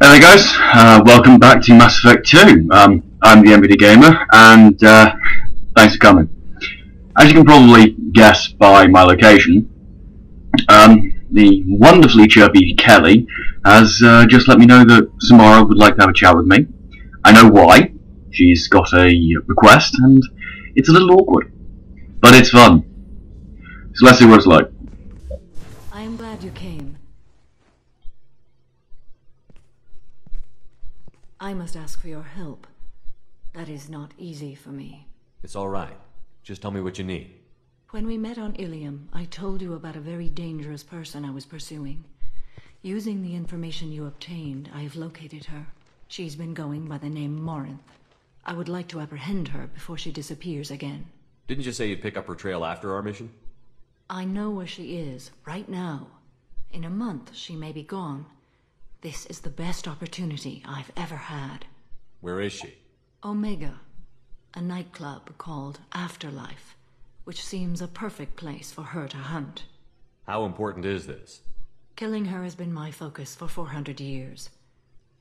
Hey guys, welcome back to Mass Effect 2. I'm the MVD Gamer, and thanks for coming. As you can probably guess by my location, the wonderfully chirpy Kelly has just let me know that Samara would like to have a chat with me. I know why. She's got a request, and it's a little awkward. But it's fun. So let's see what it's like. I am glad you came. I must ask for your help. That is not easy for me. It's all right. Just tell me what you need. When we met on Ilium, I told you about a very dangerous person I was pursuing. Using the information you obtained, I have located her. She's been going by the name Morinth. I would like to apprehend her before she disappears again. Didn't you say you'd pick up her trail after our mission? I know where she is, right now. In a month, she may be gone. This is the best opportunity I've ever had. Where is she? Omega, a nightclub called Afterlife, which seems a perfect place for her to hunt. How important is this? Killing her has been my focus for 400 years.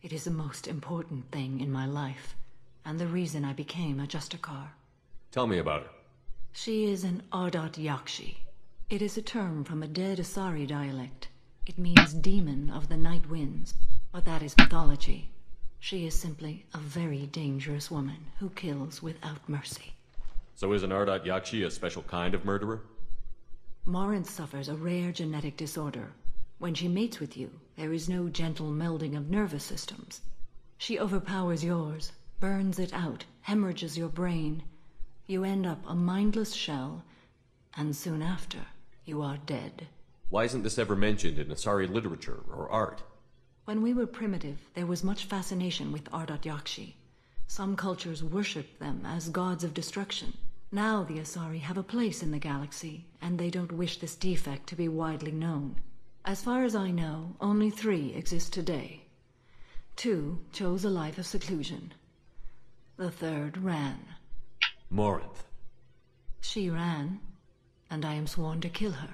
It is the most important thing in my life, and the reason I became a Justicar. Tell me about her. She is an Ardat Yakshi. It is a term from a dead Asari dialect. It means demon of the night winds, but that is mythology. She is simply a very dangerous woman who kills without mercy. So is an Ardat Yakshi a special kind of murderer? Morinth suffers a rare genetic disorder. When she mates with you, there is no gentle melding of nervous systems. She overpowers yours, burns it out, hemorrhages your brain. You end up a mindless shell, and soon after, you are dead. Why isn't this ever mentioned in Asari literature or art? When we were primitive, there was much fascination with Ardat Yakshi. Some cultures worshipped them as gods of destruction. Now the Asari have a place in the galaxy, and they don't wish this defect to be widely known. As far as I know, only 3 exist today. 2 chose a life of seclusion. The 3rd ran. Morinth. She ran, and I am sworn to kill her.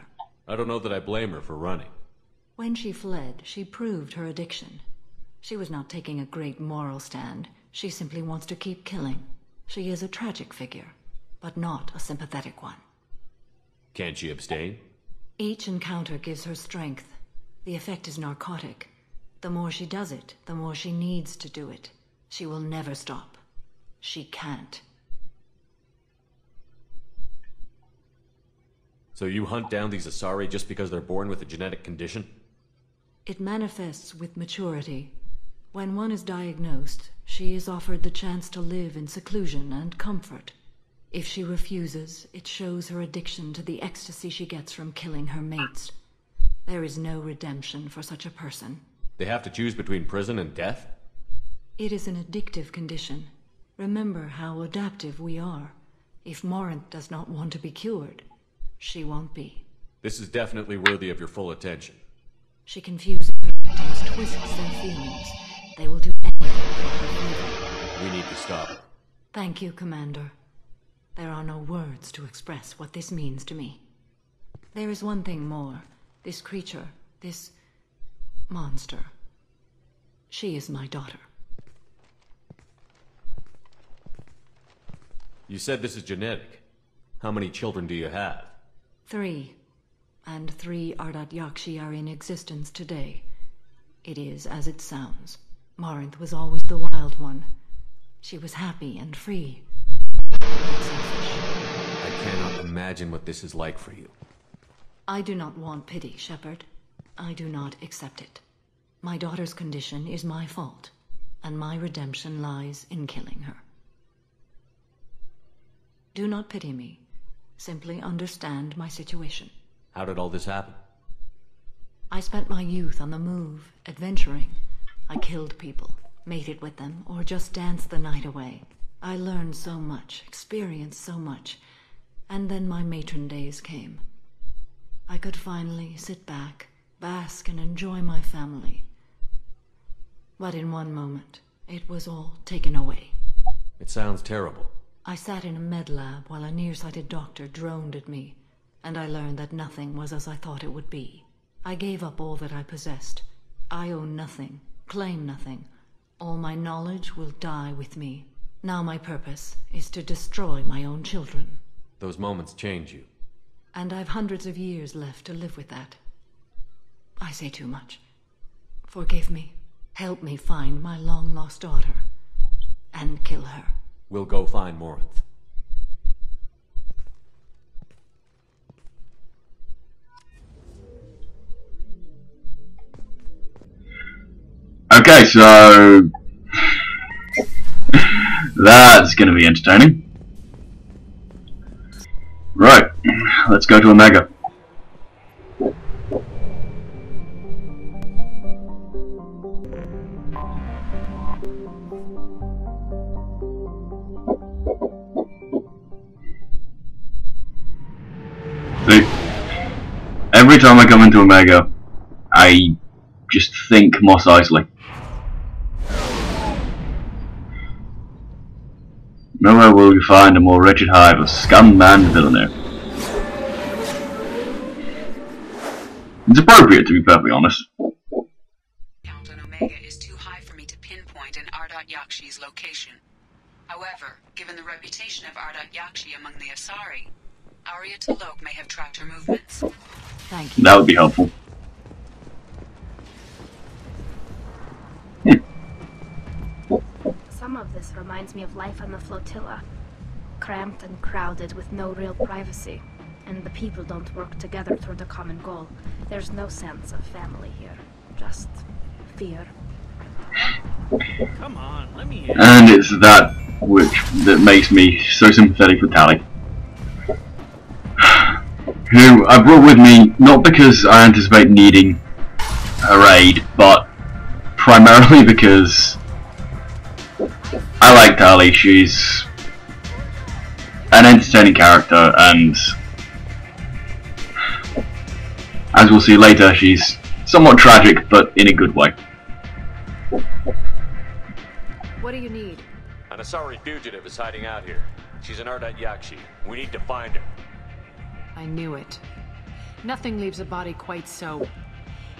I don't know that I blame her for running. When she fled, she proved her addiction. She was not taking a great moral stand. She simply wants to keep killing. She is a tragic figure, but not a sympathetic one. Can't she abstain? Each encounter gives her strength. The effect is narcotic. The more she does it, the more she needs to do it. She will never stop. She can't. So you hunt down these Asari just because they're born with a genetic condition? It manifests with maturity. When one is diagnosed, she is offered the chance to live in seclusion and comfort. If she refuses, it shows her addiction to the ecstasy she gets from killing her mates. There is no redemption for such a person. They have to choose between prison and death? It is an addictive condition. Remember how adaptive we are. If Morinth does not want to be cured, she won't be. This is definitely worthy of your full attention. She confuses her victims, twists their feelings. They will do anything for her favor. We need to stop her. Thank you, Commander. There are no words to express what this means to me. There is one thing more. This creature, this monster. She is my daughter. You said this is genetic. How many children do you have? 3. And 3 Ardat Yakshi are in existence today. It is as it sounds. Morinth was always the wild one. She was happy and free. I cannot imagine what this is like for you. I do not want pity, Shepard. I do not accept it. My daughter's condition is my fault, and my redemption lies in killing her. Do not pity me. Simply understand my situation. How did all this happen? I spent my youth on the move, adventuring. I killed people, mated with them, or just danced the night away. I learned so much, experienced so much, and then my matron days came. I could finally sit back, bask, and enjoy my family. But in one moment, it was all taken away. It sounds terrible. I sat in a med lab while a nearsighted doctor droned at me, and I learned that nothing was as I thought it would be. I gave up all that I possessed. I own nothing, claim nothing. All my knowledge will die with me. Now my purpose is to destroy my own children. Those moments change you. And I've hundreds of years left to live with that. I say too much. Forgive me. Help me find my long-lost daughter. And kill her. We'll go find Morinth. Okay, so that's going to be entertaining. Right, let's go to Omega. See, every time I come into Omega, I just think Mos Eisley. Nowhere will you find a more wretched hive of scum and villainy. It's appropriate, to be perfectly honest. Count on Omega is too high for me to pinpoint an Ardat Yakshi's location. However, given the reputation of Ardat Yakshi among the Asari, Arya T'Loak may have tracked her movements. Thank you. That would be helpful. Some of this reminds me of life on the flotilla. Cramped and crowded with no real privacy. And the people don't work together toward a common goal. There's no sense of family here. Just fear. Come on, let me in. And it's that makes me so sympathetic for Tally. Who I brought with me not because I anticipate needing her aid, but primarily because I like Tally. She's an entertaining character, and as we'll see later, she's somewhat tragic, but in a good way. What do you need? An Asari fugitive is hiding out here. She's an Ardat Yakshi. We need to find her. I knew it. Nothing leaves a body quite so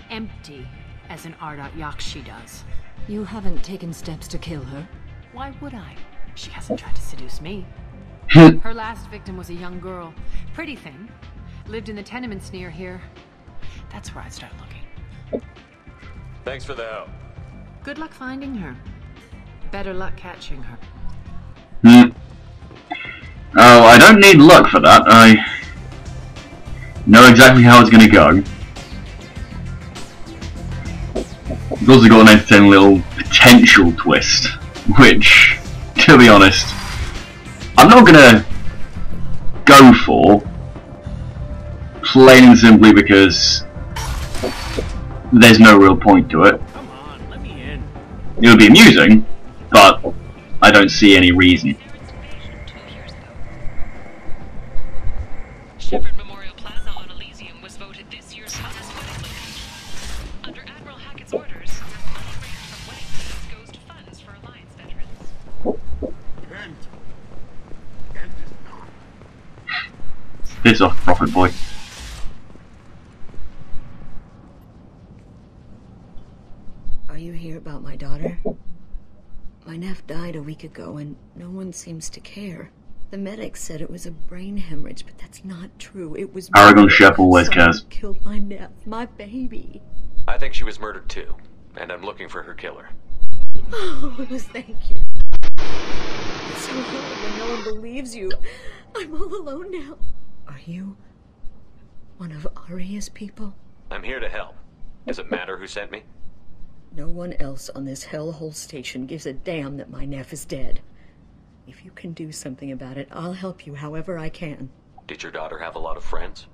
empty as an Ardat Yakshi does. You haven't taken steps to kill her? Why would I? She hasn't tried to seduce me. Her last victim was a young girl. Pretty thing. Lived in the tenements near here. That's where I'd start looking. Thanks for the help. Good luck finding her. Better luck catching her. Oh, I don't need luck for that. I know exactly how it's going to go. It's also got an entertaining little potential twist, which, to be honest, I'm not going to go for, plain and simply because there's no real point to it. Come on, let me in. It would be amusing, but I don't see any reason. Shepherd Memorial Plaza on Elysium was voted this year's hottest wedding location. Under Admiral Hackett's orders, money raised from wedding fees goes to funds for Alliance veterans. Kent is not. Piss off, Prophet Boy. Are you here about my daughter? My nephew died a week ago and no one seems to care. The medics said it was a brain hemorrhage, but that's not true. It was Aragon Chef always cares. Killed my nephew, my baby. I think she was murdered too, and I'm looking for her killer. Oh, thank you. It's so hard when no one believes you. I'm all alone now. Are you one of Arya's people? I'm here to help. Does it matter who sent me? No one else on this hellhole station gives a damn that my nephew is dead. If you can do something about it, I'll help you however I can. Did your daughter have a lot of friends?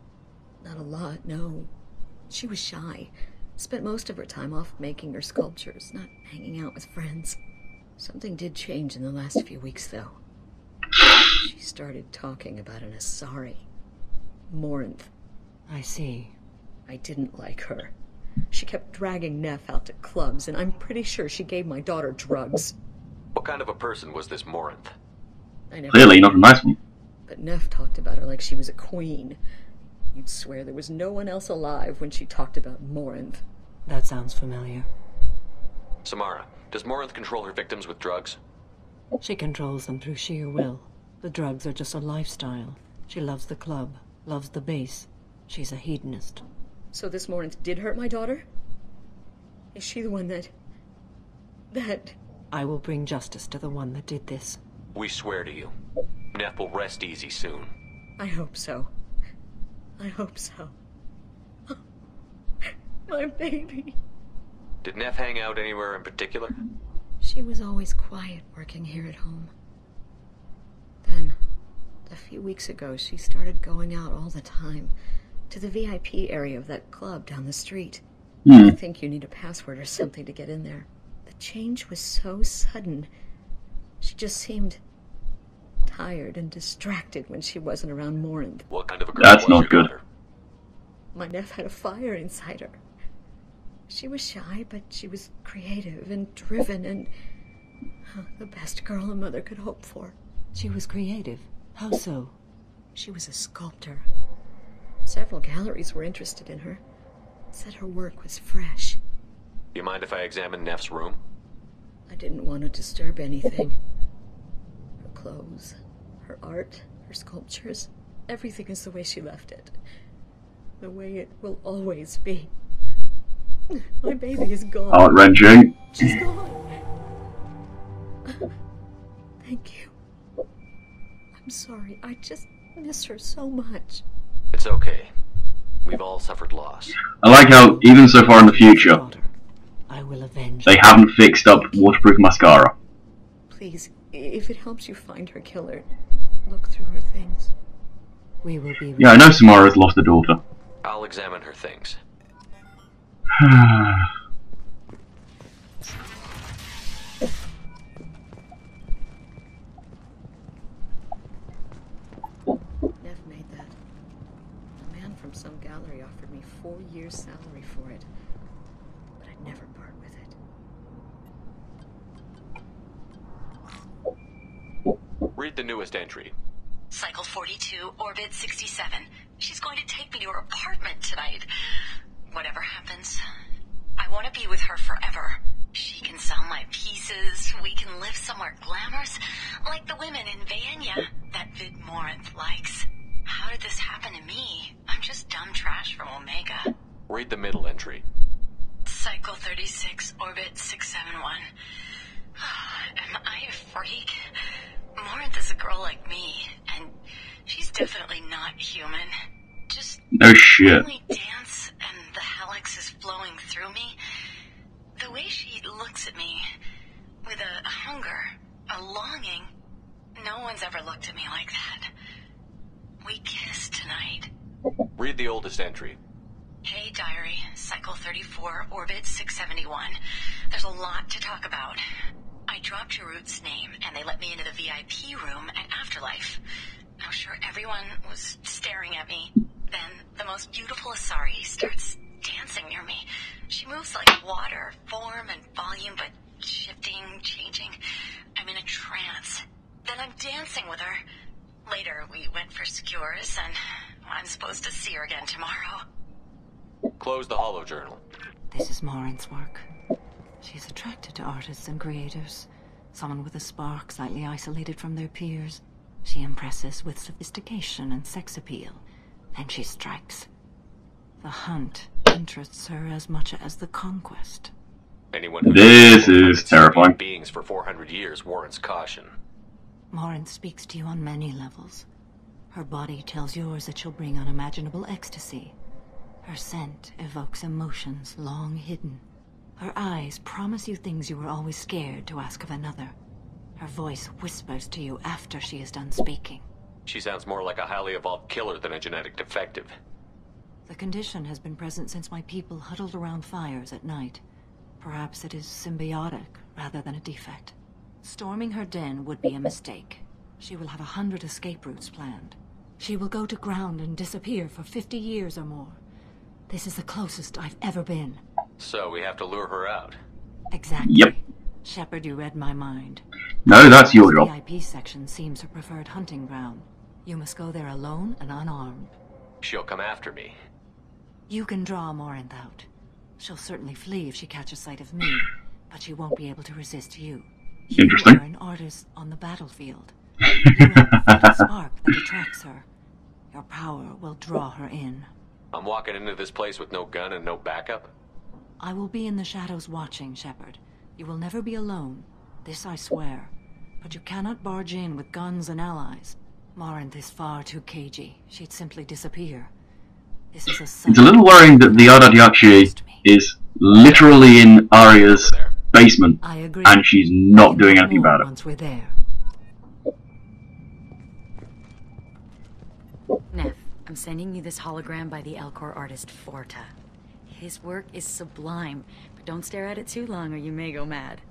Not a lot, no. She was shy. Spent most of her time off making her sculptures, not hanging out with friends. Something did change in the last few weeks, though. She started talking about an Asari. Morinth. I see. I didn't like her. She kept dragging Neff out to clubs, and I'm pretty sure she gave my daughter drugs. What kind of a person was this Morinth? I never Clearly not a nice one. But Neff talked about her like she was a queen. You'd swear there was no one else alive when she talked about Morinth. That sounds familiar. Samara, does Morinth control her victims with drugs? She controls them through sheer will. The drugs are just a lifestyle. She loves the club, loves the base. She's a hedonist. So this Morinth did hurt my daughter? Is she the one that... I will bring justice to the one that did this. We swear to you. Neff will rest easy soon. I hope so. I hope so. My baby. Did Neff hang out anywhere in particular? She was always quiet working here at home. Then, a few weeks ago, she started going out all the time to the VIP area of that club down the street. I think you need a password or something to get in there. The change was so sudden. She just seemed tired and distracted when she wasn't around Morinth. What kind of a girl That's was not your good. daughter? My Neff had a fire inside her. She was shy, but she was creative and driven and the best girl a mother could hope for. She was creative. How so? She was a sculptor. Several galleries were interested in her. Said her work was fresh. You mind if I examine Neff's room? I didn't want to disturb anything. Her clothes, her art, her sculptures, everything is the way she left it. The way it will always be. My baby is gone. Heart-wrenching. She's gone. Thank you. I'm sorry. I just miss her so much. It's okay. We've all suffered loss. I like how, even so far in the future, Daughter, I will avenge they you. haven't fixed up waterproof mascara. Please, if it helps you find her killer, look through her things. We will be... Yeah, I know Samara's lost a daughter. I'll examine her things. Neff made that. A man from some gallery offered me 4 years' salary for it. But I'd never part with it. Read the newest entry. Cycle 42, Orbit 67. She's going to take me to her apartment tonight. Whatever happens, I want to be with her forever. She can sell my pieces. We can live somewhere glamorous, like the women in Vanya that Vid Morinth likes. How did this happen to me? I'm just dumb trash from Omega. Read the middle entry. Cycle 36, Orbit 671. Am I a freak? Morinth is a girl like me, and she's definitely not human. Just No shit. only dance and the helix is flowing through me. The way she looks at me, with a hunger, a longing. No one's ever looked at me like that. We kissed tonight. Read the oldest entry. Hey, diary, Cycle 34, Orbit 671. There's a lot to talk about. I dropped Jarut's name, and they let me into the VIP room at Afterlife. I'm sure everyone was staring at me. Then the most beautiful Asari starts dancing near me. She moves like water, form and volume, but shifting, changing. I'm in a trance. Then I'm dancing with her. Later, we went for skewers, and I'm supposed to see her again tomorrow. Close the holo journal. This is Morinth's work. She's attracted to artists and creators. Someone with a spark, slightly isolated from their peers. She impresses with sophistication and sex appeal. Then she strikes. The hunt interests her as much as the conquest. Anyone who This is terrifying. beings for 400 years warrants caution. Morinth speaks to you on many levels. Her body tells yours that she'll bring unimaginable ecstasy. Her scent evokes emotions long hidden. Her eyes promise you things you were always scared to ask of another. Her voice whispers to you after she is done speaking. She sounds more like a highly evolved killer than a genetic defective. The condition has been present since my people huddled around fires at night. Perhaps it is symbiotic rather than a defect. Storming her den would be a mistake. She will have 100 escape routes planned. She will go to ground and disappear for 50 years or more. This is the closest I've ever been. So we have to lure her out. Exactly. Yep. Shepard, you read my mind. No, that's your The job. VIP section seems her preferred hunting ground. You must go there alone and unarmed. She'll come after me. You can draw Morinth out. She'll certainly flee if she catches sight of me. but she won't be able to resist you. Interesting. You are an artist on the battlefield. You have the fatal spark that attracts her. Your power will draw her in. I'm walking into this place with no gun and no backup? I will be in the shadows watching, Shepard. You will never be alone. This I swear. But you cannot barge in with guns and allies. Morinth is far too cagey. She'd simply disappear. This is a It's a little worrying that the Ardat Yakshi is literally in Arya's basement, I agree. and she's not doing anything about it. Once we're there. Neff, I'm sending you this hologram by the Elcor artist Forta. His work is sublime, but don't stare at it too long or you may go mad.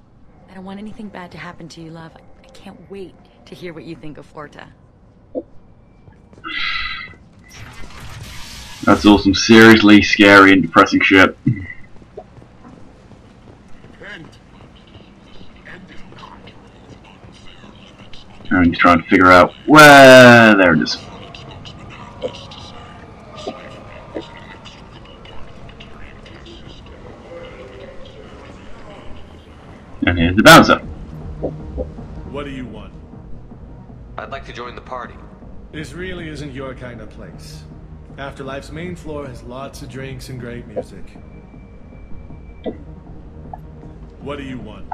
I don't want anything bad to happen to you, love. I can't wait to hear what you think of Forta. That's all some seriously scary and depressing shit. And he's trying to figure out where... There it is. And here's the bouncer. What do you want? I'd like to join the party. This really isn't your kind of place. Afterlife's main floor has lots of drinks and great music. What do you want?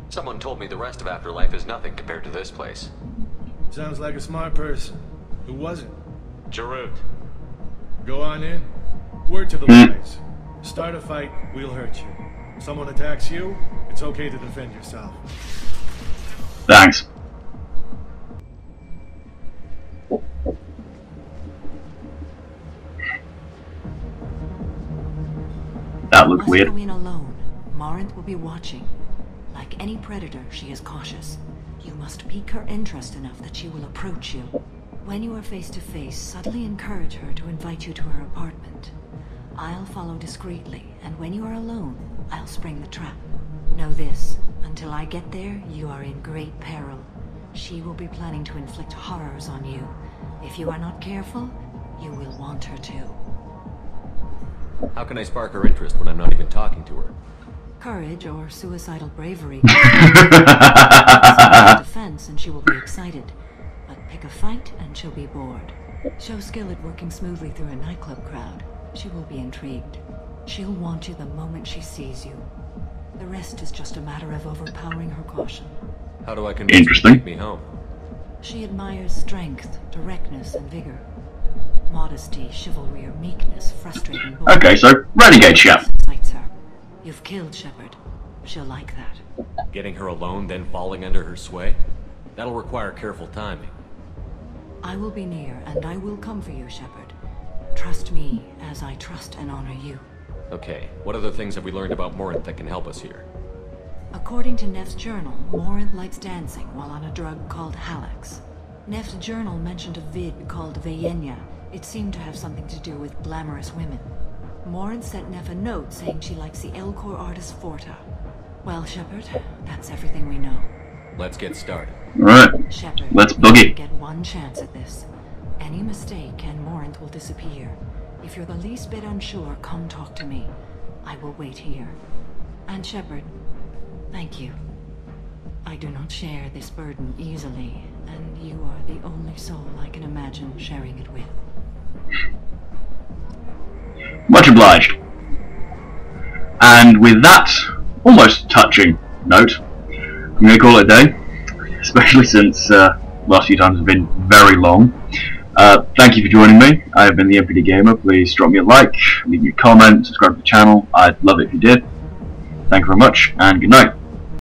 Someone told me the rest of Afterlife is nothing compared to this place. Sounds like a smart person. Who was it? Jarut. Go on in. Word to the wise. Start a fight, we'll hurt you. If someone attacks you, it's okay to defend yourself. Thanks. That looked weird. Go in alone. Morinth will be watching. Like any predator, she is cautious. You must pique her interest enough that she will approach you. When you are face to face, subtly encourage her to invite you to her apartment. I'll follow discreetly, and when you are alone, I'll spring the trap. Know this, until I get there, you are in great peril. She will be planning to inflict horrors on you. If you are not careful, you will want her to. How can I spark her interest when I'm not even talking to her? Courage or suicidal bravery. Defense and she will be excited. But pick a fight and she'll be bored. Show skill at working smoothly through a nightclub crowd. She will be intrigued. She'll want you the moment she sees you. The rest is just a matter of overpowering her caution. How do I convince her to take me home? She admires strength, directness, and vigor. Modesty, chivalry, or meekness frustrate and bore. Okay, so renegade chef. Excites her. You've killed Shepard. She'll like that. Getting her alone, then falling under her sway? That'll require careful timing. I will be near, and I will come for you, Shepard. Trust me, as I trust and honor you. Okay, what other things have we learned about Morinth that can help us here? According to Neff's journal, Morinth likes dancing while on a drug called Halax. Neff's journal mentioned a vid called Vayenya. It seemed to have something to do with glamorous women. Morinth sent Neff a note saying she likes the Elcor artist Forta. Well, Shepard, that's everything we know. Let's get started. Alright, Shepard, let's boogie. you get one chance at this. Any mistake and Morinth will disappear. If you're the least bit unsure, come talk to me. I will wait here. And Shepard, thank you. I do not share this burden easily, and you are the only soul I can imagine sharing it with. Much obliged. And with that almost touching note, I'm going to call it a day, especially since last few times have been very long. Thank you for joining me. I have been the MPD Gamer. Please drop me a like, leave me a comment, subscribe to the channel. I'd love it if you did. Thank you very much, and good night.